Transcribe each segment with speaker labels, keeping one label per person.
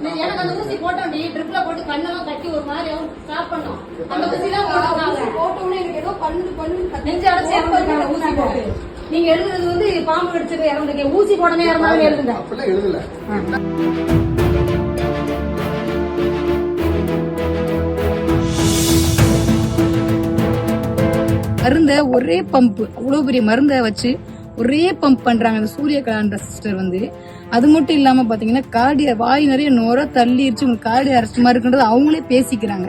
Speaker 1: எனக்கு அந்த ஊசி போட்டோம் ட்ரிப்ல போட்டு கண்ணெல்லாம் கட்டி ஒரு மாதிரி ஸ்டாப் பண்ணோம். அந்த ஊசி தான் போட்டோம்னு எனக்கு ஏதோ பண்ணு நெஞ்சு அடைச்சு இறந்துருக்காங்க ஊசி போட்டு. நீங்க எழுதுறது வந்து பாம்பு கடிச்சது இறந்துருக்கேன், ஊசி போடனே இறந்தாலும் எழுதுங்க.
Speaker 2: அப்படிலாம் எழுதல.
Speaker 3: மருந்த ஒரே பம்ப், அவ்வளவு பெரிய மருந்தை வச்சு ஒரே பம்ப் பண்றாங்க அந்த சூரியகாந்த சிஸ்டர் வந்து. அது மட்டும் இல்லாம பாத்தீங்கன்னா கார்டியா வாய் நிறைய நோர தள்ளிடுச்சு, உங்களுக்கு கார்டியா அரெஸ்ட் மாதிரி இருக்குன்றது அவங்களே பேசிக்கிறாங்க.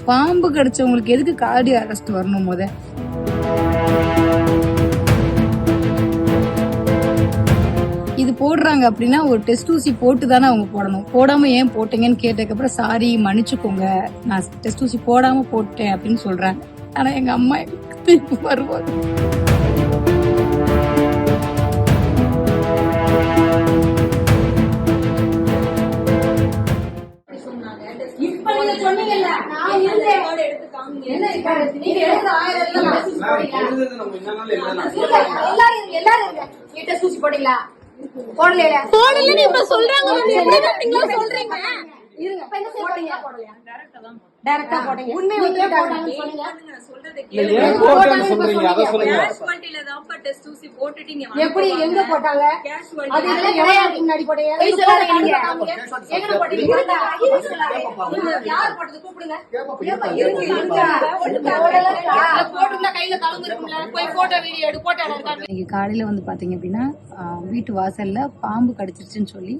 Speaker 3: பாம்பு கடிச்சவங்களுக்கு எதுக்கு கார்டியா அரெஸ்ட் வரணும்? முத இது போடுறாங்க அப்படின்னா ஒரு டெஸ்ட் ஊசி போட்டு தானே அவங்க போடணும். போடாம ஏன் போட்டீங்கன்னு கேட்டதுக்கப்புறம் சாரி மன்னிச்சுக்கோங்க, நான் டெஸ்ட் ஊசி போடாம போட்டேன் அப்படின்னு சொல்றாங்க. ஆனா எங்க அம்மா திருப்பி வருவாங்க.
Speaker 1: போடல இப்ப சொல்றாங்க. டைரக்டா போடுங்க. உண்மை வந்து போட்டாங்கன்னு சொன்னீங்க. எப்படி எங்க போட்டாங்க? அது எவ்வளவு முன்னாடி போட்டீங்க? எங்க போட்டீங்க? யார் போட்டது கூப்பிடுங்க. போட்டுருந்தா கையில கலந்து இருக்கும்ல, போய் போட்டோ வீடியோ எடு. போட்டோ
Speaker 3: இன்னைக்கு காலையில வந்து பாத்தீங்க அப்படின்னா வீட்டு வாசல்ல பாம்பு கடிச்சிருச்சுன்னு சொல்லி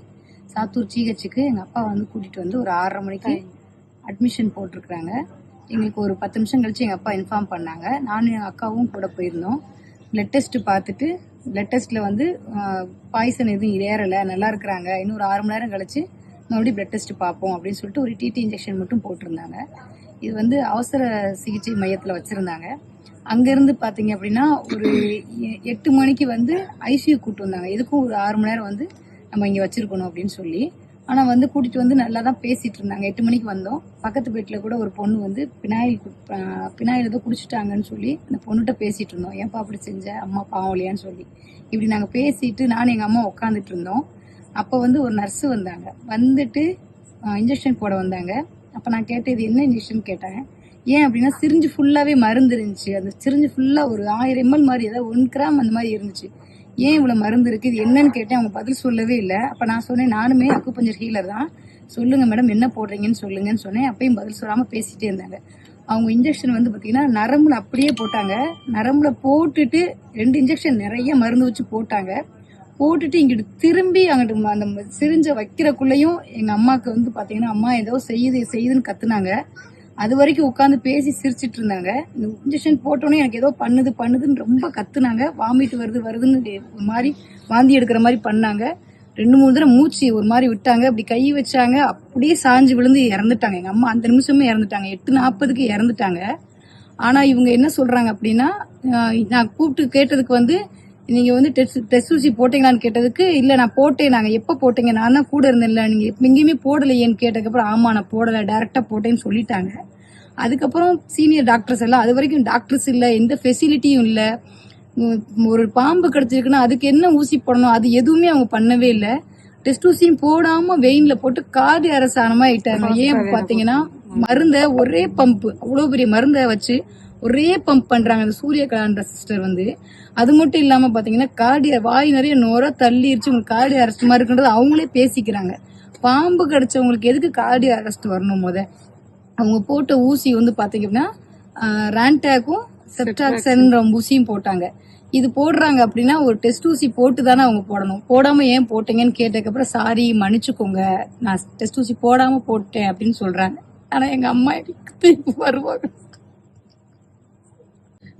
Speaker 3: சாத்தூர் ஜிஹெச்சுக்கு எங்க அப்பா வந்து கூட்டிட்டு வந்து ஒரு 6:30 மணிக்கு அட்மிஷன் போட்டிருக்காங்க. எங்களுக்கு ஒரு 10 நிமிஷம் கழிச்சு எங்க அப்பா இன்ஃபார்ம் பண்ணாங்க. நானும் எங்க அக்காவும் கூட போயிருந்தோம். பிளட் டெஸ்ட் பார்த்துட்டு பிளட் டெஸ்ட்ல வந்து பாய்சன் எதுவும் ஏறல, நல்லா இருக்கிறாங்க. இன்னும் ஒரு 6 மணி நேரம் கழிச்சு மறுபடியும் பிளட் டெஸ்ட் பார்ப்போம் அப்படின்னு சொல்லிட்டு ஒரு டிடி இன்ஜெக்ஷன் மட்டும் போட்டிருந்தாங்க. இது வந்து அவசர சிகிச்சை மையத்துல வச்சிருந்தாங்க. அங்கிருந்து பாத்தீங்க அப்படின்னா ஒரு 8 மணிக்கு வந்து ஐசியூ கூட்டு வந்தாங்க. எதுக்கும் ஒரு 6 மணி நேரம் வந்து நம்ம இங்க வச்சிருக்கணும் அப்படின்னு சொல்லி. ஆனா வந்து கூட்டிட்டு வந்து நல்லா தான் பேசிட்டு இருந்தாங்க. 8 மணிக்கு வந்தோம். பக்கத்து வீட்டுல கூட ஒரு பொண்ணு வந்து பினாயில் ஏதோ குடிச்சிட்டாங்கன்னு சொல்லி அந்த பொண்ணுகிட்ட பேசிட்டு இருந்தோம். ஏன்பா அப்படி செஞ்ச, அம்மா பாவம் இல்லையான்னு சொல்லி. இப்படி நாங்க பேசிட்டு நானும் எங்க அம்மா உட்காந்துட்டு இருந்தோம். அப்ப வந்து ஒரு நர்ஸ் வந்தாங்க. வந்துட்டு இன்ஜெக்ஷன் போட வந்தாங்க. அப்ப நான் கேட்டேன் இது என்ன இன்ஜெக்ஷன் கேட்டேன். ஏன் அப்படின்னா சிரிஞ்சு ஃபுல்லாவே மருந்து இருந்துச்சு. அந்த சிரிஞ்சு ஃபுல்லா ஒரு 1000 ml மாதிரி ஏதாவது 1 கிராம் அந்த மாதிரி இருந்துச்சு. ஏன் இவ்வளவு மருந்து இருக்கு, இது என்னன்னு கேட்டேன். அவங்க பதில் சொல்லவே இல்லை. அப்ப நான் சொன்னேன் நானுமே அக்குபஞ்சர் ஹீலர் தான், சொல்லுங்க மேடம் என்ன போடுறீங்கன்னு சொல்லுங்கன்னு சொன்னேன். அப்பயும் பதில் சொல்லாம பேசிட்டே இருந்தாங்க. அவங்க இன்ஜெக்ஷன் வந்து பாத்தீங்கன்னா நரம்புல அப்படியே போட்டாங்க. நரம்புல போட்டுட்டு 2 இன்ஜெக்ஷன் நிறைய மருந்து வச்சு போட்டாங்க. போட்டுட்டு இங்கிட்டு திரும்பி அங்கிட்டு அந்த சிரிஞ்ச வைக்கிறக்குள்ளயும் எங்க அம்மாக்கு வந்து பாத்தீங்கன்னா அம்மா ஏதோ செய்யுதுன்னு கத்துனாங்க. அது வரைக்கும் உட்காந்து பேசி சிரிச்சிட்டு இருந்தாங்க. இந்த இன்ஜெக்ஷன் போட்டோன்னே எனக்கு ஏதோ பண்ணுதுன்னு ரொம்ப கத்துனாங்க. வாமிட் வருதுன்னு ஒரு மாதிரி வாந்தி எடுக்கிற மாதிரி பண்ணாங்க. 2-3 தடவை மூச்சு ஒரு மாதிரி விட்டாங்க. அப்படி கை வச்சாங்க, அப்படியே சாஞ்சு விழுந்து இறந்துட்டாங்க. எங்க அம்மா அந்த நிமிஷமே இறந்துட்டாங்க. 8:40க்கு இறந்துட்டாங்க. ஆனா இவங்க என்ன சொல்றாங்க அப்படின்னா, நான் கூப்பிட்டு கேட்டதுக்கு வந்து நீங்க வந்து டெஸ்ட் ஊசி போட்டீங்களான்னு கேட்டதுக்கு இல்ல நான் போட்டேன், நாங்க எப்ப போட்டீங்க, நான் தான் கூட இருந்தேன்ல, நீங்க எங்கேயுமே போடலையேன்னு கேட்டதுக்கப்புறம் ஆமா நான் போடல, டைரக்டா போட்டேன்னு சொல்லிட்டாங்க. அதுக்கப்புறம் சீனியர் டாக்டர்ஸ் எல்லாம், அது வரைக்கும் டாக்டர்ஸ் இல்ல, எந்த ஃபெசிலிட்டியும் இல்ல. ஒரு பாம்பு கிடைச்சிருக்குன்னா அதுக்கு என்ன ஊசி போடணும் அது எதுவுமே அவங்க பண்ணவே இல்லை. டெஸ்ட் ஊசியும் போடாம வெயின்ல போட்டு கார்டியா அரெஸ்ட் ஆன மாதிரி ஆயிட்டாங்க. ஏன் பாத்தீங்கன்னா மருந்த ஒரே பம்ப், அவ்வளவு பெரிய மருந்தை வச்சு ஒரே பம்ப் பண்றாங்க அந்த சூரியகாந்த சிஸ்டர் வந்து. அது மட்டும் இல்லாம பாத்தீங்கன்னா கார்டியா வாய் நிறைய நோர தள்ளிடுச்சு, உங்களுக்கு கார்டியா அரெஸ்ட் மாதிரி இருக்குன்றது அவங்களே பேசிக்கிறாங்க. பாம்பு கடிச்சவங்களுக்கு எதுக்கு கார்டியா அரெஸ்ட் வரணும்? முத அவங்க போட்ட ஊசி வந்து பாத்தீங்கன்னா ரான்டாக்கும் செப்டாக்சன்ற ஊசியும் போட்டாங்க. இது போடுறாங்க அப்படின்னா ஒரு டெஸ்ட் ஊசி போட்டு தானே அவங்க போடணும். போடாம ஏன் போட்டீங்கன்னு கேட்டதுக்கப்புறம் சாரி மன்னிச்சுக்கோங்க, நான் டெஸ்ட் ஊசி போடாம போட்டேன் அப்படின்னு சொல்றாங்க. ஆனா எங்க அம்மா திருப்பி வருவாங்க.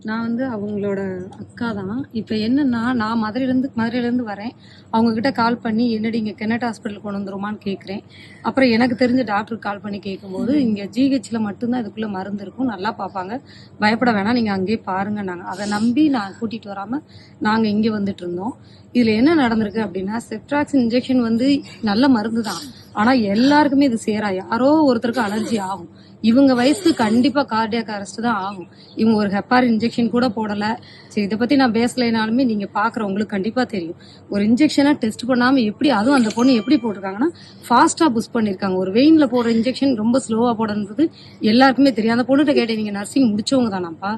Speaker 4: நான் வந்து அவங்களோட அக்கா தான். இப்போ என்னன்னா நான் மதுரையிலேருந்து வரேன். அவங்க கிட்ட கால் பண்ணி என்னடி இங்கே கெனட் ஹாஸ்பிட்டல் கொண்டு வந்துருமான்னு கேட்குறேன். அப்புறம் எனக்கு தெரிஞ்ச டாக்டருக்கு கால் பண்ணி கேட்கும்போது இங்கே ஜிஹெச்சில் மட்டும்தான் இதுக்குள்ளே மருந்து இருக்கும், நல்லா பார்ப்பாங்க, பயப்பட வேணாம், நீங்கள் அங்கேயே பாருங்க. நாங்கள் அதை நம்பி நான் கூட்டிகிட்டு வராமல் நாங்கள் இங்கே வந்துட்டு இருந்தோம். இதில் என்ன நடந்திருக்கு அப்படின்னா செப்ட்ராக்சின் இன்ஜெக்ஷன் வந்து நல்ல மருந்து தான். ஆனா எல்லாருக்குமே இது சேரா, யாரோ ஒருத்தருக்கு அலர்ஜி ஆகும். இவங்க வயசுக்கு கண்டிப்பா கார்டியாக் அரெஸ்ட் தான் ஆகும். இவங்க ஒரு ஹெப்பார் இன்ஜெக்ஷன் கூட போடல. சரி, இதை பத்தி நான் பேசலைனாலுமே நீங்க பாக்குறவங்களுக்கு கண்டிப்பா தெரியும். ஒரு இன்ஜெக்ஷனை டெஸ்ட் பண்ணாம எப்படி, அதுவும் அந்த பொண்ணு எப்படி போட்டிருக்காங்கன்னா ஃபாஸ்டா புஷ் பண்ணிருக்காங்க. ஒரு வெயின்ல போடுற இன்ஜெக்ஷன் ரொம்ப ஸ்லோவா போடுறது எல்லாருக்குமே தெரியும். அந்த பொண்ணுகிட்ட கேட்டேன், நீங்க நர்சிங் முடிச்சவங்க தானாப்பா,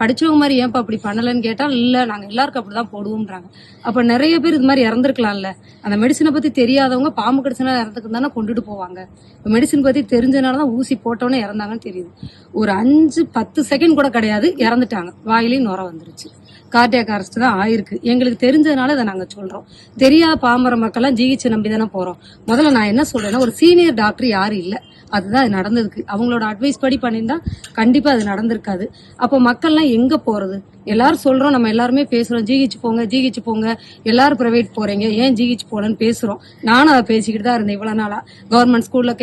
Speaker 4: படிச்சவங்க மாதிரி ஏன்ப்பா அப்படி பண்ணலன்னு கேட்டா, இல்ல நாங்க எல்லாருக்கும் அப்படிதான் போடுவோம்ன்றாங்க. அப்ப நிறைய பேர் இது மாதிரி இறந்துருக்கலாம்ல. அந்த மெடிசனை பத்தி தெரியாதவங்க பாம்பு கடிச்சனா இறந்துக்கு தானே கொண்டுட்டு போவாங்க. மெடிசன் பத்தி தெரிஞ்சனாலதான் ஊசி போட்டோன்னே இறந்தாங்கன்னு தெரியுது. ஒரு 5-10 செகண்ட் கூட கிடையாது, இறந்துட்டாங்க. வாயிலையும் நுர வந்துருச்சு. கார்டியாக் அரெஸ்ட் தான் ஆயிருக்கு. எங்களுக்கு தெரிஞ்சதுனால இதை நாங்க சொல்றோம். தெரியாத பாமர மக்கள்லாம் ஜிஹெச் நம்பி தானே போறோம். முதல்ல நான் என்ன சொல்றேன்னா, ஒரு சீனியர் டாக்டர் யாரும் இல்ல, அதுதான் அது நடந்திருக்கு. அவங்களோட அட்வைஸ் படி பண்ணியிருந்தா கண்டிப்பா அது நடந்திருக்காது. அப்போ மக்கள்லாம் எங்க போறது? எல்லாரும் சொல்றோம், நம்ம எல்லாருமே பேசுறோம், ஜிஹெச் போங்க ஜிஹெச் போங்க, எல்லாரும் பிரைவேட் போறீங்க, ஏன் ஜிஹெச் போலன்னு பேசுறோம். நானும் அதை பேசிக்கிட்டு தான் இருந்தேன் இவ்வளவு நாளா. கவர்மெண்ட் ஸ்கூல்ல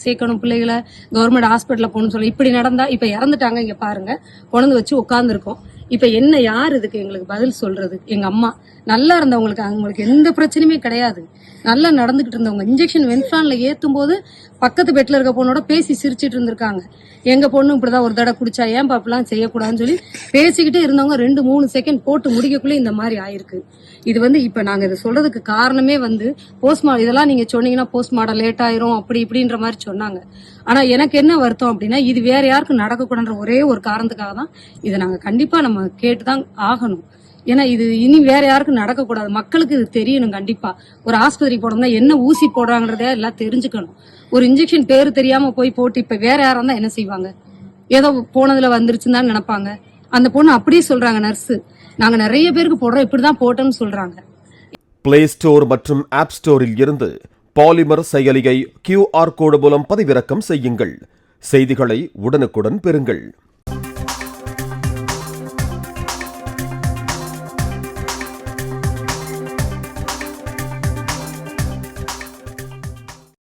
Speaker 4: சேர்க்கணும் பிள்ளைகளை, கவர்மெண்ட் ஹாஸ்பிட்டல்ல போகணும்னு சொல்லி இப்படி நடந்தா இப்ப இறந்துட்டாங்க. இங்க பாருங்க, கொண்டு வச்சு உட்கார்ந்துருக்கோம். இப்ப என்ன, யார் இதுக்கு எங்களுக்கு பதில் சொல்றது? எங்க அம்மா நல்லா இருந்தவங்களுக்கு, அவங்களுக்கு எந்த பிரச்சனையுமே கிடையாது, நல்லா நடந்துகிட்டு இருந்தவங்க. இன்ஜெக்ஷன் வென்ஃபிளான்ல ஏத்தும் போது பக்கத்து பெட்ல இருக்க பொண்ணோட பேசி சிரிச்சிட்டு இருந்திருக்காங்க. எங்க பொண்ணு இப்படிதான் ஒரு தடவை குடிச்சா, ஏன் பாப்பெல்லாம் செய்யக்கூடாதுன்னு சொல்லி பேசிக்கிட்டே இருந்தவங்க 2-3 செகண்ட் போட்டு முடிக்கக்குள்ளே இந்த மாதிரி ஆயிருக்கு. இது இப்ப நாங்க இதை சொல்றதுக்கு காரணமே போஸ்ட்மார்டம், இதெல்லாம் நீங்க சொன்னீங்கன்னா போஸ்ட்மார்டம் லேட் ஆயிரும் அப்படி இப்படின்ற மாதிரி சொன்னாங்க. ஆனா எனக்கு என்ன வருத்தம் அப்படின்னா, இது வேற யாருக்கும் நடக்கக்கூடாதுன்ற ஒரே ஒரு காரணத்துக்காக தான் இதை நாங்க கண்டிப்பா நம்ம கேட்டுதான் ஆகணும். ஏன்னா இது இனி வேற யாருக்கும் நடக்கக்கூடாது. மக்களுக்கு இது தெரியணும். கண்டிப்பா ஒரு ஆஸ்பத்திரி போடணும்னா என்ன ஊசி போடுறாங்கறதே எல்லாம் தெரிஞ்சுக்கணும். ஒரு இன்ஜெக்ஷன் பேரு தெரியாம போய் போட்டு இப்ப வேற யாரா இருந்தா என்ன செய்வாங்க? ஏதோ போனதுல வந்துருச்சுன்னு தான் நினைப்பாங்க. அந்த பொண்ணு அப்படியே சொல்றாங்க, நர்ஸ் நாங்க நிறைய பேருக்கு போடுறோம், இப்படிதான் போட்டோம்னு சொல்றாங்க.
Speaker 2: பிளே ஸ்டோர் மற்றும் ஆப் ஸ்டோரில் இருந்து பாலிமர் செயலியை QR கோடு மூலம் பதிவிறக்கம் செய்யுங்கள். செய்திகளை உடனுக்குடன் பெறுங்கள்.